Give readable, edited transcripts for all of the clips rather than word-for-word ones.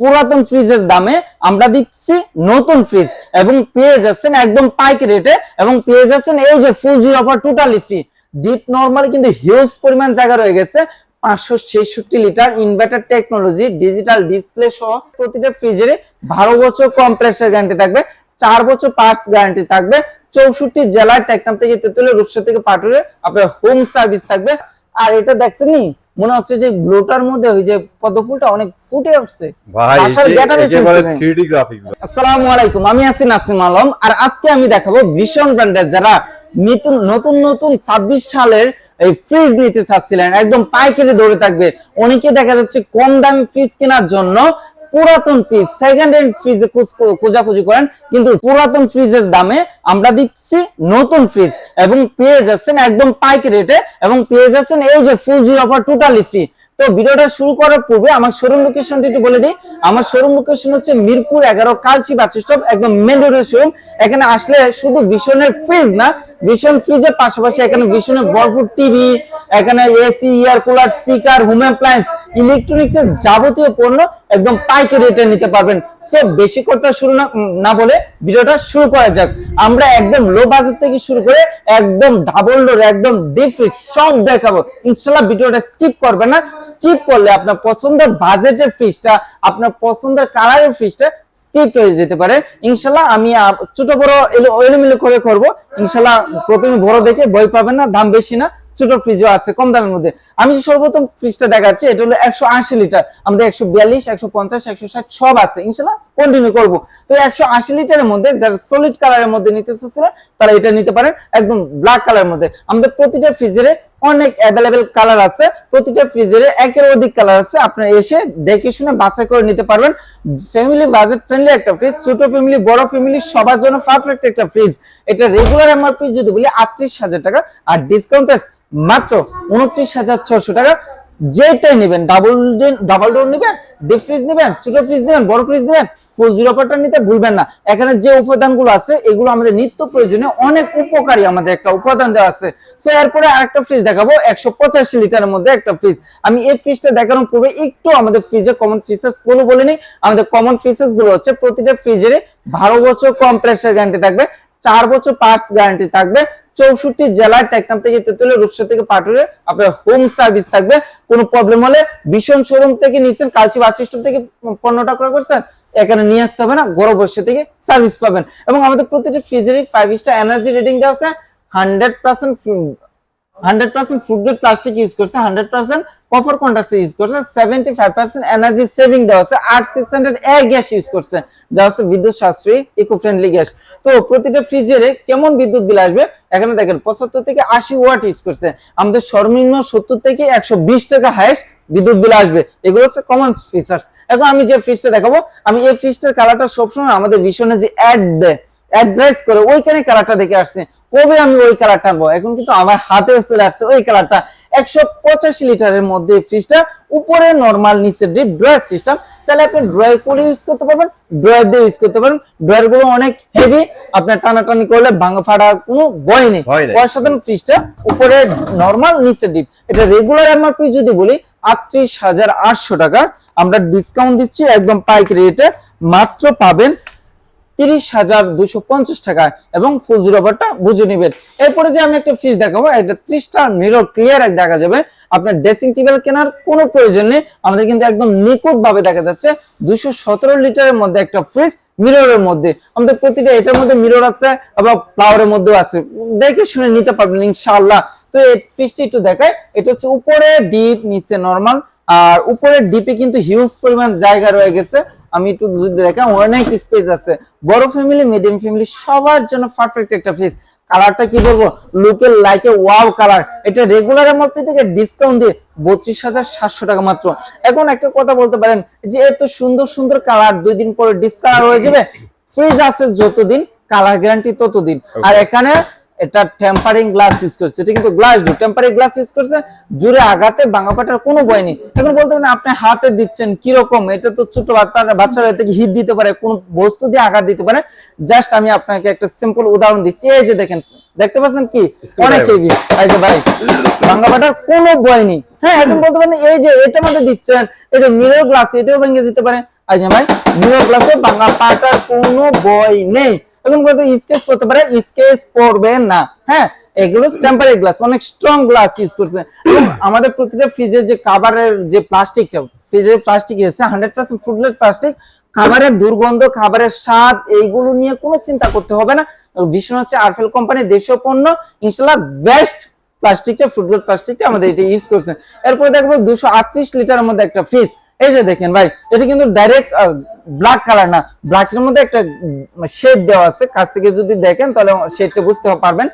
পুরাতন ফ্রিজের দামে আমরা দিচ্ছি নতুন ফ্রিজ এবং পেয়ে যাচ্ছেন একদম পাইকারি রেটে এবং পেয়ে যাচ্ছেন এই যে full zero offer totally free. Deep normally কিন্তু হিউজ পরিমাণ জায়গা রয়ে গেছে। 566 litre inverter technology digital display সহ প্রতিটা ফ্রিজের 12 বছর কম্প্রেসার গ্যারান্টি থাকবে, 4 বছর পার্টস গ্যারান্টি থাকবে, 64 জেলার টেকনাম থেকে তেতুলিয়া রূপসা থেকে পাটুরে আপনার হোম সার্ভিস থাকবে। আর এটা দেখছেন নি মনে হচ্ছে যে ব্লোটার মধ্যে ওই যে পদ্মফুলটা অনেক ফুটে উঠছে ভাই, একেবারে 3D গ্রাফিক্স। আসসালামু আলাইকুম, আমি আছি নাসিম আলম। আর আজকে আমি দেখাবো ভীষণ ব্র্যান্ডের যারা নতুন 26 সালের এই ফ্রিজ নিতে চাচ্ছিলেন, একদম পাইকারি দরে থাকবে। অনেকে দেখা যাচ্ছে কম দামি ফ্রিজ কেনার জন্য পুরাতন ফ্রিজ সেকেন্ড হ্যান্ড ফ্রিজে খোঁজাখুঁজি করেন, কিন্তু পুরাতন ফ্রিজের দামে আমরা দিচ্ছি নতুন ফ্রিজ এবং পেয়ে যাচ্ছেন একদম পাইকারি রেটে এবং পেয়ে যাচ্ছেন এই যে full zero offer totally free. তো ভিডিওটা শুরু করার পূর্বে আমার শোরুম লোকেশনটা একটু বলে দিই। আমার শোরুম লোকেশন হচ্ছে মিরপুর 11 কালচি বাস স্টপ, একদম মেন রোডের শোরুম। এখানে আসলে শুধু ভীষণের ফ্রিজ না, ভীষণ ফ্রিজের পাশাপাশি এখানে ভীষণের ভরপুর টিভি, এখানে AC, air cooler, speaker, home appliance, electronics এর যাবতীয় পণ্য একদম পাইকারি রেটে নিতে পারবেন। সো বেশি কথা শুরু না বলে ভিডিওটা শুরু করা যাক। আমরা একদম লো বাজেট থেকে শুরু করে একদম ডাবল ডোর, একদম ডিপ ফ্রিজ সব দেখাবো ইনশাআল্লাহ। ভিডিওটা স্কিপ করবেন না। স্কিপ করলে আপনার পছন্দের বাজেটের ফ্রিজটা, আপনার পছন্দের কালারের ফ্রিজটা স্কিপ হয়ে যেতে পারে। ইনশাআল্লাহ আমি ছোট বড় এলোমেলো করে করব ইনশাআল্লাহ। প্রথমে বড় দেখে ভয় পাবেন না, দাম বেশি না, ছোট ফ্রিজও আছে কম দামের মধ্যে। আমি সর্বপ্রথম ফ্রিজটা দেখাচ্ছি, এটা হলো 180 লিটার, আমাদের 142, 150, 160 সব আছে। ইনশাআল্লাহ কন্টিনিউ করব। তো 180 লিটারের মধ্যে যারা সলিড কালারের মধ্যে নিতে চাচ্ছিলেন তারা এটা নিতে পারেন, একদম ব্ল্যাক কালারের মধ্যে। আমাদের প্রতিটা ফ্রিজের অনেক অ্যাভেলেবেল কালার আছে, প্রতিটা ফ্রিজের একের অধিক কালার আছে। আপনারা এসে দেখে শুনে বাছাই করে নিতে পারবেন। ফ্যামিলি বাজেট ফ্রেন্ডলি একটা ফ্রিজ, ছোট ফ্যামিলি বড় ফ্যামিলি সবার জন্য পারফেক্ট একটা ফ্রিজ। এটা রেগুলার এমআরপি যদি বলি 38,000 টাকা, আর ডিসকাউন্ট প্রাইস মাত্র 29,600 টাকা। যেটাই নেবেন, ডাবল ডোর নেবেন, ডিপ ফ্রিজ নেবেন, ছোট ফ্রিজ নেবেন, বড় ফ্রিজ নেবেন, ফুল জিরো অফারটা নিতে ভুলবেন না। এখানে যে উপাদানগুলো আছে এগুলো আমাদের নিত্য প্রয়োজনীয়, অনেক উপকারী আমাদের একটা উপাদান দেওয়া আছে। সো এরপরে আরেকটা ফ্রিজ দেখাবো 185 লিটারের মধ্যে একটা ফ্রিজ। আমি এই ফ্রিজটা দেখানোর পূর্বে একটু আমাদের ফ্রিজের কমন ফিচার্স গুলো বলে নিই। আমাদের কমন ফিচার্স গুলো হচ্ছে প্রতিটা ফ্রিজের 12 বছর কম্প্রেসার গ্যারান্টি থাকবে, 4 বছর পার্টস গ্যারান্টি থাকবে, 64 জেলার টেকনাম থেকে তেতুলিয়া রূপসা থেকে পাটুরে আপনার হোম সার্ভিস থাকবে। কোনো প্রবলেম হলে ভীষণ শোরুম থেকে নিচ্ছেন, কালচি বাস স্টপ থেকে পণ্যটা ক্রয় করছেন, এখানে নিয়ে আসতে হবে না, ঘরে বসে থেকে সার্ভিস পাবেন। এবং আমাদের প্রতিটি ফ্রিজেরই 5 স্টার এনার্জি রেটিং দেওয়া আছে। 100% ফুড গ্রেড প্লাস্টিক ইউজ করছে, 100% কপার কন্ডাক্টর ইউজ করছে, 75% এনার্জি সেভিং দেওয়া আছে, 8600 এয়ার গ্যাস ইউজ করছে যা হচ্ছে বিদ্যুৎ সাশ্রয়ী ইকো ফ্রেন্ডলি গ্যাস। তো প্রতিটা ফ্রিজের কেমন বিদ্যুৎ বিল আসবে এখানে দেখেন, 75 থেকে 80 ওয়াট ইউজ করছে। আমাদের সর্বনিম্ন 70 থেকে 120 টাকা হাইয়েস্ট বিদ্যুৎ বিল আসবে। এগুলো হচ্ছে কমন ফিচার্স। এখন আমি যে ফ্রিজটা দেখাবো, আমি এই ফ্রিজটার কালারটা সবসময় আমাদের ভীষণে যে অ্যাডভাইস করে ওইখানে কালারটা দেখে আসছে, কবে আমি ওই কালারটা আনবো, এখন কিন্তু আমার হাতে চলে আসছে ওই কালারটা। 185 লিটারের মধ্যে ফ্রিজটা, উপরে নরমাল, নিচে ডিপ ড্রয়ার সিস্টেম। তাহলে আপনি ড্রয়ার করে ইউজ করতে পারবেন, ড্রয়ার দিয়ে ইউজ করতে পারবেন। ড্রয়ার গুলো অনেক হেভি, আপনার টানাটানি করলে ভাঙা ফাটার কোনো ভয় নেই। অসাধারণ ফ্রিজটা, উপরে নরমাল, নিচে ডিপ। এটা রেগুলার এমআরপি যদি বলি 38,800 টাকা, আমরা ডিসকাউন্ট দিচ্ছি একদম পাইকারি রেটে, মাত্র পাবেন 30,250 টাকা এবং ফুল জিরো অফারটা বুঝে নেবেন। এরপরে যে আমি একটা ফ্রিজ দেখাবো, এটা 30টা মিরর ক্লিয়ার দেখা যাবে। আপনার ড্রেসিং টেবিল কেনার কোনো প্রয়োজন নেই, আমাদের কিন্তু একদম নিখুঁত ভাবে দেখা যাচ্ছে। 217 লিটারের মধ্যে একটা ফ্রিজ, মিররের মধ্যে। আমাদের প্রতিটা এটার মধ্যে মিরর আছে, আবার ফ্লাওয়ারের মধ্যেও আছে, দেখে শুনে নিতে পারবেন ইনশাআল্লাহ। তো এই ফ্রিজটি একটু দেখায়, এটা হচ্ছে উপরে ডিপ, নিচে নরমাল। আর উপরের ডিপে কিন্তু হিউজ পরিমাণ জায়গা রয়ে গেছে, আমি একটু দেখা, অনেক স্পেস আছে। বড় ফ্যামিলি, মিডিয়াম ফ্যামিলি সবার জন্য পারফেক্ট একটা ফ্রিজ। কালারটা কি বলবো, লুকের লাইকে ওয়াও কালার। এটা রেগুলার এমআরপি থেকে ডিসকাউন্ট দিয়ে 32,700 টাকা মাত্র। এখন একটা কথা বলতে পারেন যে এত সুন্দর সুন্দর কালার 2 দিন পরে ডিসকালার হয়ে যাবে। ফ্রিজ আছে যতদিন, কালার গ্যারান্টি ততদিন। আর এখানে এটা টেম্পারিং গ্লাস ইউজ করছে, এটা কিন্তু glass door, tampering glass use করছে, জুড়ে আঘাতে ভাঙা ফাটার কোনো ভয় নেই। এখন বলতে পারেন আপনি হাতে দিচ্ছেন কিরকম, এটা তো ছোট বাচ্চারা থেকে হিট দিতে পারে, কোন বস্তু দিয়ে আঘাত দিতে পারে। জাস্ট আমি আপনাকে একটা সিম্পল উদাহরণ দিচ্ছি। এই যে দেখেন, দেখতে পাচ্ছেন কি অনেক হেভি, এই যে ভাই ভাঙা ফাটার কোনো ভয় নেই। হ্যাঁ, এখন বলতে পারেন এই যে এটার মধ্যে দিচ্ছেন, এই যে মিরর গ্লাস, এটাও ভেঙে যেতে পারে। আজ ভাই নিউ গ্লাসে বাংলা পাটার কোনো বই নেই। এখন কত স্কেচ করতে পারে, স্কেচ করবে না। হ্যাঁ, এগুলো টেম্পারি গ্লাস, অনেক স্ট্রং গ্লাস ইউজ করছে। আমাদের প্রতিটা ফ্রিজের যে কভারের যে প্লাস্টিকটা, ফ্রিজের প্লাস্টিক এসে 100% ফুডলেট প্লাস্টিক। খাবারের দুর্গন্ধ, খাবারের স্বাদ, এইগুলো নিয়ে কোনো চিন্তা করতে হবে না। ভীষণ হচ্ছে আরফেল কোম্পানি, দেশীয় পণ্য, ইনশাআল্লাহ বেস্ট প্লাস্টিকটা, ফুডলেট প্লাস্টিকটা আমাদের এটা ইউজ করছে। এরপরে দেখবো 238 লিটারের মধ্যে একটা ফ্রিজ। এই যে দেখেন ভাই, এটা কিন্তু ডাইরেক্ট ব্ল্যাক কালার না, ব্ল্যাকের মধ্যে একটা শেড দেওয়া আছে। কাছ থেকে যদি দেখেন তাহলে শেডটা বুঝতে পারবেন,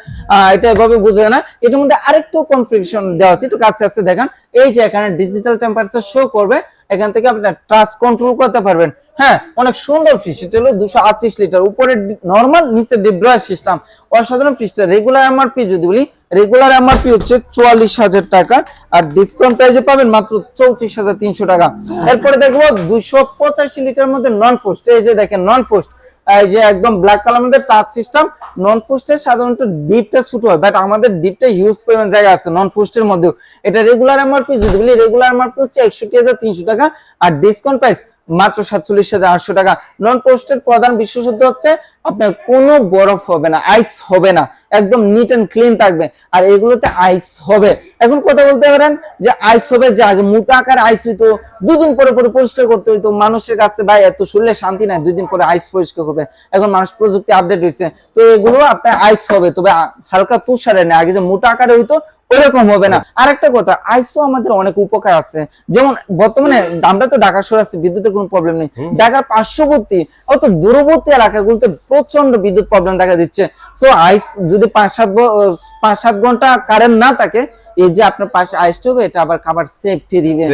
এটা এভাবে বুঝে না। এটার মধ্যে আরেকটু কনফিগারেশন দেওয়া আছে, একটু কাছে কাছে দেখেন। এই যে এখানে ডিজিটাল টেম্পারেচার শো করবে, এখান থেকে আপনি টাচ কন্ট্রোল করতে পারবেন। হ্যাঁ, অনেক সুন্দর ফ্রিজ। এটা হলো 238 লিটার, উপরে নরমাল, নিচে ডিপ ড্রয়ার সিস্টেম, অসাধারণ ফ্রিজটা। রেগুলার এমআরপি যদি বলি, রেগুলার এমআরপি হচ্ছে 44,000 টাকা, আর ডিসকাউন্ট প্রাইসে পাবেন মাত্র 34,300 টাকা। এরপরে দেখবো 285 লিটার মধ্যে নন ফোস্ট। এই যে দেখেন নন ফোস্ট, এই যে একদম ব্ল্যাক কালার মধ্যে টাচ সিস্টেম। নন ফোস্টের সাধারণত ডিপটা ছোট হয়, বাট আমাদের ডিপটা হিউজ পরিমাণ জায়গা আছে নন ফোস্টের মধ্যেও। এটা রেগুলার এমআরপি যদি বলি, রেগুলার এমআরপি হচ্ছে 61,300 টাকা, আর ডিসকাউন্ট প্রাইস মাত্র 47,800 টাকা। নন পোস্টের প্রধান বিশেষত্ব হচ্ছে আপনার কোনো বরফ হবে না, আইস হবে না, একদম নিট এন্ড ক্লিন থাকবে। আর এগুলোতে আইস হবে। এখন কথা বলতে পারেন যে আইস হবে, যে আগে মোটা আকার আইস হইতো, 2 দিন পরে পরে পরিষ্কার করতে হইতো মানুষের কাছে। ভাই এত শরীরে শান্তি নাই 2 দিন পরে আইস পরিষ্কার করবে। এখন মানুষ প্রযুক্তি আপডেট হয়েছে, তো এগুলো আপনার আইস হবে, তবে হালকা তুষারে নেই। আগে যে মোটা আকারে হইতো ওরকম হবে না। আর একটা কথা, আইসও আমাদের অনেক উপকার আছে। যেমন বর্তমানে আমরা তো ঢাকা শহরে আছি, বিদ্যুতের কোনো প্রবলেম নেই। ঢাকার পার্শ্ববর্তী অত দূরবর্তী এলাকাগুলোতে প্রচন্ড বিদ্যুৎ প্রবলেম দেখা দিচ্ছে। সো আইস যদি 5-7 ঘন্টা কারেন্ট না থাকে, এই যে আপনার পাশে আইসটা হবে, এটা আবার খাবার সেফটি দিবে।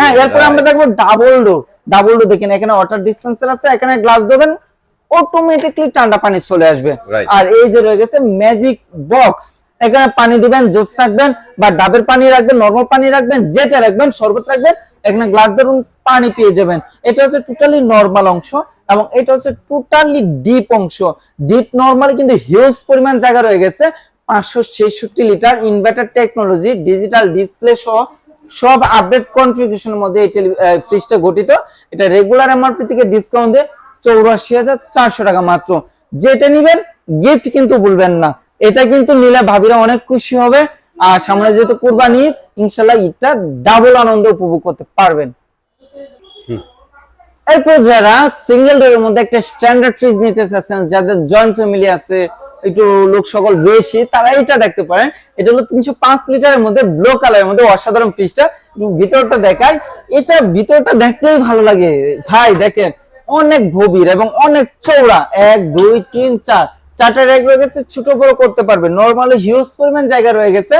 হ্যাঁ, এরপর আমরা দেখবো ডাবল ডোর। দেখেন এখানে ওয়াটার ডিসপেন্সার আছে, এখানে গ্লাস দেবেন, অটোমেটিকলি ঠান্ডা পানি চলে আসবে। আর এই যে রয়ে গেছে ম্যাজিক বক্স, এখানে পানি দিবেন, জুস রাখবেন বা ডাবের পানি রাখবেন, নরমাল পানি রাখবেন, যেটা রাখবেন, শরবত রাখবেন, এখানে গ্লাস ধরুন পানি পেয়ে যাবেন। এটা হচ্ছে টোটালি নরমাল অংশ, এবং এটা হচ্ছে টোটালি ডিপ অংশ। ডিপ নরমালি কিন্তু হিউজ পরিমাণ জায়গা রয়ে গেছে। 566 litre, inverter technology, digital display সহ সব আপডেট কনফিগারেশনের মধ্যে এই ফ্রিজটা গঠিত। এটা রেগুলার এমআরপি থেকে ডিসকাউন্ট দিয়ে 84,400 টাকা মাত্র। যেটা নিবেন গিফট কিন্তু ভুলবেন না, এটা কিন্তু নিলে ভাবিরা অনেক খুশি হবে। আর সামনে যেহেতু কুরবানি, ইনশাআল্লাহ ঈদটা ডাবল আনন্দ উপভোগ করতে পারবেন। এরপর যারা সিঙ্গেল ডোরের মধ্যে একটা স্ট্যান্ডার্ড ফ্রিজ নিতে চাচ্ছেন, যাদের জয়েন্ট ফ্যামিলি আছে, একটু লোক সকল বেশি, তারা এটা দেখতে পারেন। এটা হলো 305 লিটারের মধ্যে ব্লু কালারের মধ্যে অসাধারণ ফ্রিজটা। ভিতরটা দেখাই, এটা ভিতরটা দেখলেই ভালো লাগে ভাই। দেখেন অনেক গভীর এবং অনেক চওড়া, 1 2 3 4 চারটা র্যাক রয়ে গেছে, ছোট বড় করতে পারবে। নরমালি হিউজ পরিমাণ জায়গা রয়ে গেছে,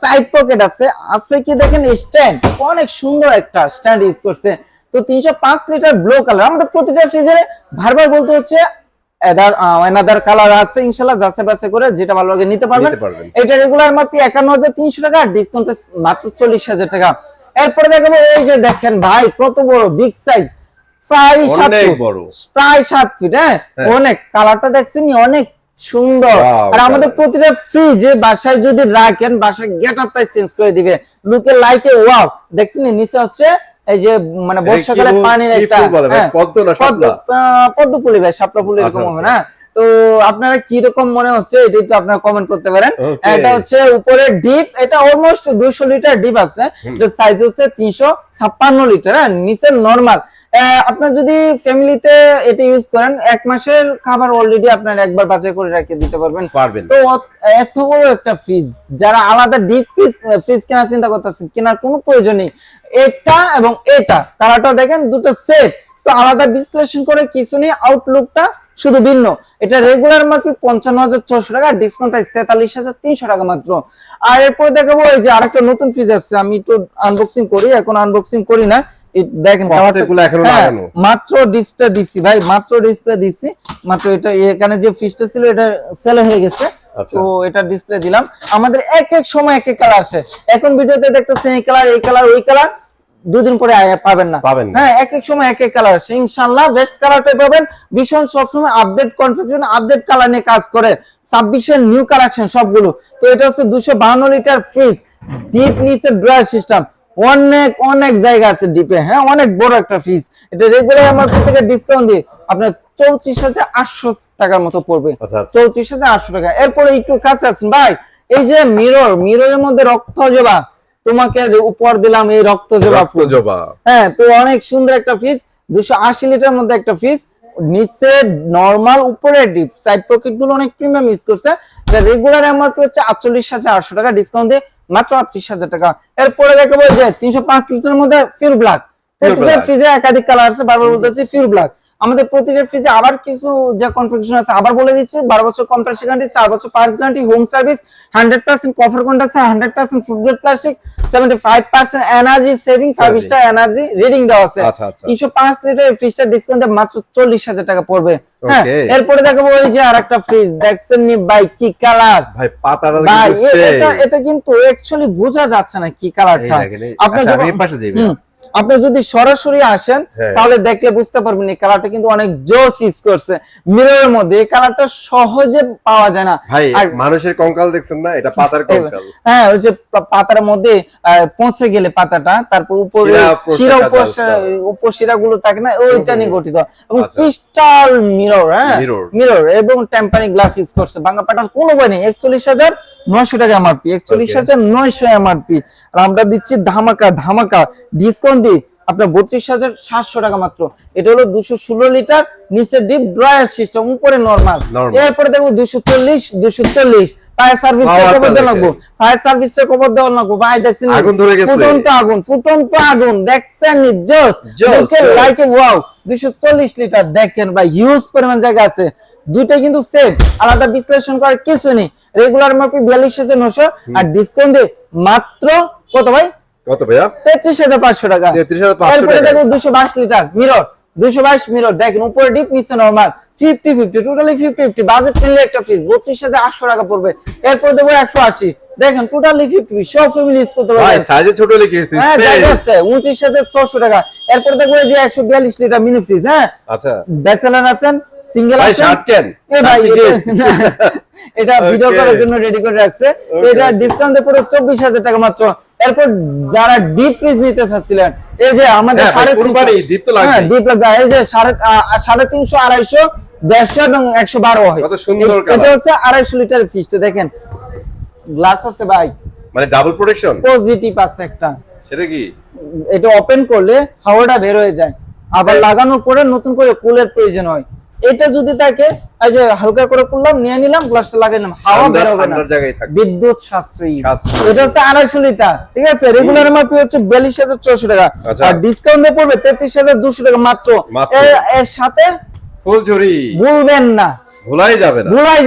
সাইড পকেট আছে কি দেখেন, স্ট্যান্ড, অনেক সুন্দর একটা স্ট্যান্ড ইউজ করছে। তো 305 লিটার ব্লু কালার। আমাদের প্রতিটা ফ্রিজে বারবার বলতে হচ্ছে এনাদার কালার আছে, ইনশাআল্লাহ যাচাই বাছাই করে যেটা ভালো লাগে নিতে পারবেন। এটা রেগুলার এমআরপি 51,300 টাকা, ডিসকাউন্ট মাত্র 40,000 টাকা। এরপরে দেখাবো এই যে দেখেন ভাই, কত বড় বিগ সাইজ, প্রায় 7 ফিট। হ্যাঁ, অনেক কালারটা দেখছেন, অনেক সুন্দর। আর আমাদের প্রতিটা ফ্রিজে বাসায় যদি রাখেন, বাসার গেটআপটাই চেঞ্জ করে দিবে, লুকের লাইটে ওয়াও। দেখছেন নিচে হচ্ছে এই যে মানে বর্ষাকালে পানির একটা পদ্ম ফুলি, ভাই শাপলা ফুল এরকম হবে না। তো আপনারা কি রকম মনে হচ্ছে এটা একটু আপনারা কমেন্ট করতে পারেন। এটা হচ্ছে উপরে ডিপ, এটা অলমোস্ট 200 লিটার ডিপ আছে। এটা সাইজ হচ্ছে 356 লিটার। নিচে নরমাল। আপনার যদি ফ্যামিলিতে এটা ইউজ করেন, 1 মাসের খাবার অলরেডি আপনার একবার বাছাই করে রেখে দিতে পারবেন। তো এত বড় একটা ফ্রিজ, যারা আলাদা ডিপ ফ্রিজ কেনার চিন্তা করতেছেন, কেনার কোনো প্রয়োজন নেই। এটা এবং এটা কালারটা দেখেন, দুটো সেট, তো আলাদা বিশ্লেষণ করে কিছু নেই, আউটলুকটা শুধু ভিন্ন। এটা রেগুলার এমআরপি 55,400 টাকা, ডিসকাউন্ট প্রাইস 43,300 টাকা মাত্র। আর এরপর দেখাবো এই যে আরেকটা নতুন ফ্রিজ আসছে, আমি একটু আনবক্সিং করি, এখন আনবক্সিং করি না। দেখেন মাত্র ডিসপ্লে দিচ্ছি ভাই, মাত্র ডিসপ্লে দিচ্ছি মাত্র। এটা এখানে যে ফ্রিজটা ছিল এটা সেল হয়ে গেছে, তো এটা ডিসপ্লে দিলাম। আমাদের এক এক সময় এক এক কালার আসে। এখন ভিডিওতে দেখতেছেন এই কালার, এই কালার, ওই কালার, 2 দিন পরে পাবেন না। হ্যাঁ, এক এক সময় এক এক কালার আসে। ইনশাআল্লাহ বেস্ট কালারটাই পাবেন। ভীষণ সবসময় আপডেট কনফিগারেশন, আপডেট কালার নিয়ে কাজ করে। 26 এর নিউ কালেকশন সবগুলো। তো এটা হচ্ছে 252 লিটার ফ্রিজ, ডিপ নিচে ড্রয়ার সিস্টেম, অনেক অনেক জায়গা আছে ডিপে, হ্যাঁ অনেক বড় একটা ফ্রিজ। এটা রেগুলার আমার থেকে ডিসকাউন্ট দিয়ে আপনার 34,800 টাকার মতো পড়বে। 34,800 টাকা। এরপরে একটু কাছে আছেন ভাই, এই যে মিররের মধ্যে রক্ত জবা, তোমাকে উপর দিলাম এই রক্ত জবা। হ্যাঁ, তো অনেক সুন্দর একটা ফ্রিজ, 280 লিটার মধ্যে একটা ফ্রিজ, নিচে নরমাল, উপরে ডিপ, সাইড পকেট গুলো অনেক প্রিমিয়াম ইউজ করছে। এটা রেগুলার এমআরপি হচ্ছে 48,800 টাকা, ডিসকাউন্ট দিয়ে মাত্র 38,000 টাকা। এরপরে দেখাবো যে 305 লিটার মধ্যে পিওর ব্ল্যাক। প্রতিটা ফ্রিজে একাধিক কালার আছে, বারবার বলতেছি পিওর ব্ল্যাক। আমাদের প্রতিটা ফ্রিজে আবার কিছু যে কনফিগারেশন আছে আবার বলে দিচ্ছি। 12 বছর কম্প্রেসার গ্যারান্টি, 4 বছর parts guarantee, home service, 100% cover conduction, 100% food grade plastic, 75% energy saving, 5 star energy reading দেওয়া আছে। 305 লিটার ফ্রিজটা ডিসকাউন্ট দিয়ে মাত্র 40,000 টাকা পড়বে। হ্যাঁ, এরপরে দেখাবো ওই যে আরেকটা ফ্রিজ, দেখছেন নি ভাই কি কালার, ভাই পাতাটা ভাই এটা কিন্তু অ্যাকচুয়ালি বোঝা যাচ্ছে না কি কালারটা। আপনি যখন পাশে যাবেন, আপনি যদি সরাসরি আসেন তাহলে দেখলে বুঝতে পারবেন এই কালারটা কিন্তু অনেক জোস ইউজ করছে মিররের মধ্যে। এই কালারটা সহজে পাওয়া যায় না ভাই, মানুষের কঙ্কাল দেখছেন না, এটা পাতার কঙ্কাল। হ্যাঁ, ওই যে পাতার মধ্যে পৌঁছে গেলে পাতাটা, তারপর উপরে শিরা, উপশিরা গুলো থাকে না, ওইটা নিয়ে গঠিত। এবং ক্রিস্টাল মিরর, হ্যাঁ মিরর এবং টেম্পারিং গ্লাস ইউজ করছে। ভাঙা পাটার কোনো বই নেই। 41,900 টাকা এমআরপি, 41,900 এমআরপি। আর আমরা দিচ্ছি ধামাকা ডিসকাউন্ট দিই আপনার 32,700 টাকা মাত্র। এটা হলো 216 লিটার, নিচে ডিপ ড্রয়ার সিস্টেম, উপরে নরমাল। এরপরে দেখো 240 ফায়ার সার্ভিস কভার দেওয়া লাগবে, ফায়ার সার্ভিস কভার দেওয়া লাগবে। ভাই দেখছেন আগুন ধরে গেছে, ফুটন্ত আগুন দেখছেন নি, জোস ওকে লাইক ওয়াও। 240 লিটার দেখেন ভাই, হিউজ পরিমাণ জায়গা আছে। দুইটা কিন্তু সেম, আলাদা বিশ্লেষণ করার কিছু নেই। রেগুলার এমআরপি 42,900 আর ডিসকাউন্ট দিয়ে মাত্র কত ভাই, কত ভাইয়া, 33,500 টাকা। 33,500 এরপরে দেখো 222 লিটার মিরর, 222 মিরর দেখেন, উপরে ডিপ নিচে নরমাল, 50-50 টোটালি 50-50 বাজেট ফ্রেন্ডলি একটা ফ্রিজ, 32,800 টাকা পড়বে। এরপর দেবো 180, দেখেন টোটালি 50, সব ফ্যামিলি ইউজ করতে পারবে। ভাই সাইজে ছোট লিখেছি, হ্যাঁ জায়গা আছে, 29,600 টাকা। এরপর দেখো এই যে 142 লিটার মিনি ফ্রিজ। হ্যাঁ আচ্ছা, ব্যাচেলর আছেন, সিঙ্গেল আছেন, ভাই শার্ট কেন ভাই, এটা ভিডিও করার জন্য রেডি করে রাখছে। এটা ডিসকাউন্ট দিয়ে পুরো 24,000 টাকা মাত্র। এরপর যারা ডিপ ফ্রিজ নিতে চাচ্ছিলেন, এই যে আমাদের 3.5 ডিপ তো লাগবে, ডিপ লাগবে। এই যে 350, 250, 150 এবং 112 হয়। কত সুন্দর কালার। এটা হচ্ছে 250 লিটার ফ্রিজটা দেখেন, গ্লাস আছে ভাই, মানে ডাবল প্রোটেকশন, পজিটিভ আছে একটা। সেটা কি, এটা ওপেন করলে হাওয়াটা বের হয়ে যায়, আবার লাগানোর পরে নতুন করে কুলের প্রয়োজন হয়। এটা যদি থাকে, এই যে হালকা করে করলাম, নিয়ে নিলাম, গ্লাসটা লাগাইলাম, হাওয়া বের হবে না, বিদ্যুৎ সাশ্রয়ী। এটা হচ্ছে 250 লিটার, ঠিক আছে। রেগুলার এমআরপি হচ্ছে 42,400 টাকা, আর ডিসকাউন্ট দিয়ে পড়বে 33,200 টাকা মাত্র। এর সাথে ফুলঝুরি ভুলবেন না, ভুলাই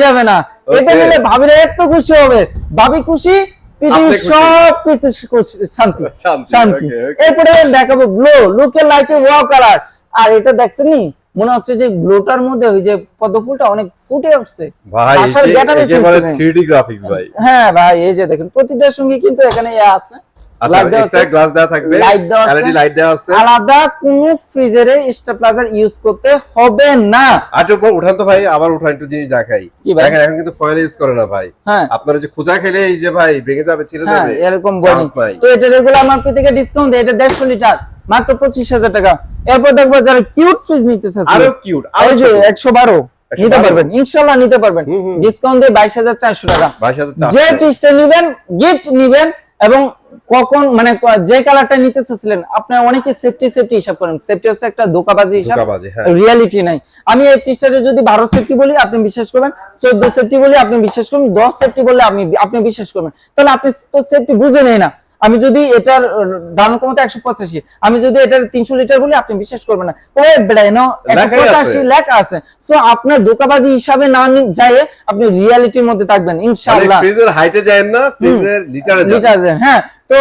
যাবে না। এটা নিলে ভাবিরা এত খুশি হবে, ভাবি খুশি, পৃথিবীর সব কিছু শান্তি। এরপরে দেখাবো ব্লু, লুকে লাইকে ওয়াও কালার। আর এটা দেখছেন নি, মনে হচ্ছে যে ব্লুটার মধ্যে ওই যে পদ্ম ফুলটা অনেক ফুটে উঠছে ভাই, একেবারে 3D গ্রাফিক্স ভাই। হ্যাঁ ভাই, এই যে দেখেন প্রতিটার সঙ্গে কিন্তু এখানে আছে, আচ্ছা এক্সট্রা গ্লাস দেওয়া থাকবে, এলইডি লাইট দেওয়া আছে। আলাদা কোনো ফ্রিজারে স্টেবিলাইজার ইউজ করতে হবে না। আটো উঠান তো ভাই, আবার উঠান একটু জিনিস দেখাই। দেখেন এখন কিন্তু ফয়েল ইউজ করে না ভাই। আপনারা যে খোঁজা খেলে এই যে ভাই ভেঙে যাবে, ছিঁড়ে যাবে, এরকম বনি। তো এটা রেগুলার এমআরপি থেকে ডিসকাউন্ট দেয়, এটা 150 লিটার মাত্র 25,000 টাকা। এরপর দেখবো যারা কিউট ফ্রিজ নিতে চাচ্ছেন, আরো কিউট, এই যে 112 নিতে পারবেন, ইনশাআল্লাহ নিতে পারবেন। ডিসকাউন্ট দিয়ে 22,400 টাকা। যে ফ্রিজটা নেবেন, গিফট নেবেন, এবং কখন মানে যে কালারটা নিতে চাচ্ছিলেন, আপনারা অনেকে সেফটি হিসাব করেন। সেফটি হচ্ছে একটা ধোকাবাজি হিসাব, রিয়ালিটি নাই। আমি এই পৃষ্ঠাতে যদি 12 সেফটি বলি আপনি বিশ্বাস করবেন, 14 সেফটি বলি আপনি বিশ্বাস করবেন, 10 সেফটি বললে আপনি বিশ্বাস করবেন। তাহলে আপনি তো সেফটি বুঝে নেই না। আমি যদি এটার ধারণ ক্ষমতা 185, আমি যদি এটার 300 লিটার বলি আপনি বিশ্বাস করবেন না। ওই বেড়াইনো 185 লেখা আছে। সো আপনার ধোকাবাজি হিসাবে না যায়, আপনি রিয়ালিটির মধ্যে থাকবেন ইনশাআল্লাহ। ফ্রিজের হাইটে যায় না, ফ্রিজের লিটারে যায়। হ্যাঁ, তো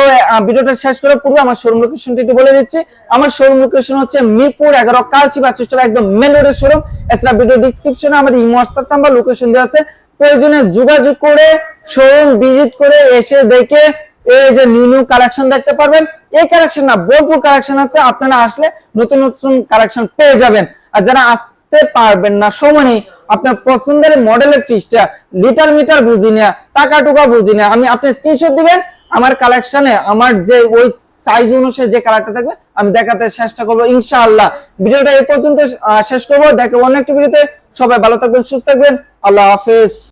ভিডিওটা শেষ করার পূর্বে আমার শোরুম লোকেশনটা একটু বলে দিচ্ছি। আমার শোরুম লোকেশন হচ্ছে মিরপুর 11 কালচি বাস স্ট্যান্ড, একদম মেন রোডের শোরুম। এছাড়া ভিডিও ডেসক্রিপশনে আমাদের ইমো হোয়াটসঅ্যাপ নাম্বার, লোকেশন দেওয়া আছে। প্রয়োজনে যোগাযোগ করে শোরুম ভিজিট করে এসে দেখে এই যে নিউ কালেকশন দেখতে পারবেন। এই কালেকশন না, ভরপুর কালেকশন আছে, আপনারা আসলে নতুন নতুন কালেকশন পেয়ে যাবেন। আর যারা আসতে পারবেন না, সময় নেই, আপনার পছন্দের মডেলের ফ্রিজটা লিটার মিটার বুঝি না, টাকা টুকা বুঝি না, আপনি স্ক্রিনশট দিবেন, আমার কালেকশনে আমার যে ওই সাইজ অনুসারে যে কালারটা থাকবে আমি দেখাতে চেষ্টা করবো ইনশাআল্লাহ। ভিডিওটা এই পর্যন্ত শেষ করবো, দেখো অন্য একটা ভিডিওতে। সবাই ভালো থাকবেন, সুস্থ থাকবেন, আল্লাহ হাফেজ।